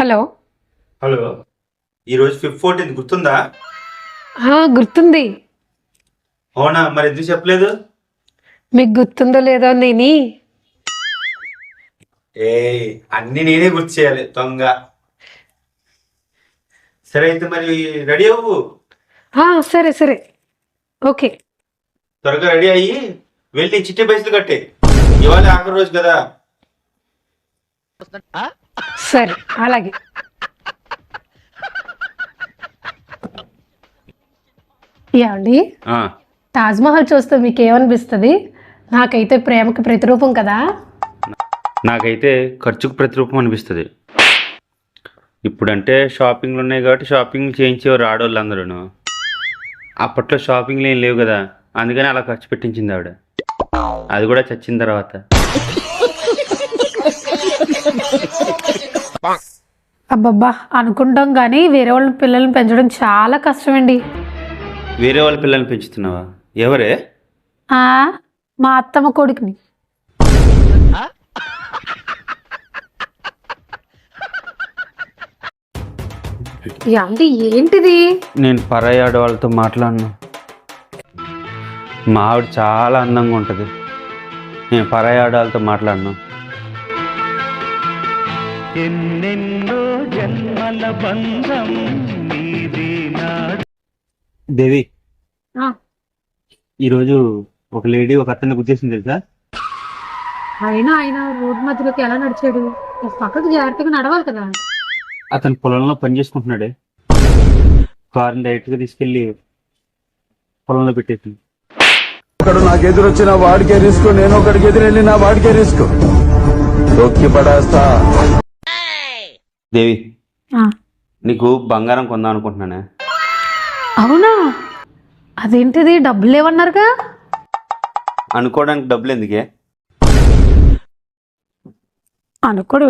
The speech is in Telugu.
హలో. హలో, ఈరోజు 14 గుర్తుందా? గుర్తుంది. అవునా, మరి ఎందుకు చెప్పలేదు? మీకు గుర్తుందో లేదో నేను. ఏ అన్ని నేనే గుర్తు చేయాలి దొంగ. సరే అయితే మరి రెడీ అవ్వు. సరే సరే, ఓకే. త్వరగా రెడీ అయ్యి వెళ్ళి చిట్టి పైసలు కట్టే. ఇవాళ ఆఖరి రోజు కదా. సరే, అలాగే. ఏమండి, తాజ్మహల్ చూస్తే మీకు ఏమనిపిస్తుంది? నాకైతే ప్రేమకి ప్రతిరూపం కదా. నాకైతే ఖర్చుకు ప్రతిరూపం అనిపిస్తుంది. ఇప్పుడంటే షాపింగ్లు ఉన్నాయి కాబట్టి షాపింగ్ చేయించేవారు ఆడవాళ్ళు అందరూ. అప్పట్లో షాపింగ్లు ఏం లేవు కదా, అందుకని అలా ఖర్చు పెట్టించింది ఆవిడ. అది కూడా చచ్చిన తర్వాత. అబ్బబ్బా, అనుకుంటాం కానీ వేరే వాళ్ళ పిల్లల్ని పెంచడం చాలా కష్టమండి. వేరే వాళ్ళ పిల్లల్ని పెంచుతున్నావా? ఎవరే? మా అత్తమ్మ కొడుకుని. అంటే ఏంటిది? నేను పరాయి ఆడవాళ్ళతో మాట్లాడను. మా ఆవిడ చాలా అందంగా ఉంటుంది. నేను పరాయి ఆడవాళ్ళతో మాట్లాడను. దేవి, ఈరోజు ఒక లేడీ ఒక అతన్ని గుర్తించింది తెలుసా? ఆయన రోడ్డు మధ్యలోకి ఎలా నడిచాడు? పక్కకు జాగ్రత్తగా నడవాలి కదా. అతను పొలంలో పని చేసుకుంటున్నాడే. కారుని డైరెక్ట్ గా తీసుకెళ్లి పొలంలో పెట్టేసింది. ఒకడు నాకు ఎదురొచ్చిన వాడికే రిస్క్, నేను ఒకడికి ఎదురెళ్ళిన వాడికే రిస్క్. తొక్కి పడేస్తా. దేవి, నీకు బంగారం కొందాం అనుకుంటున్నానే. అవునా? అదేంటిది, డబ్బులు లేవన్నారుగా? అనుకోవడానికి డబ్బులు ఎందుకే? అనుకోడు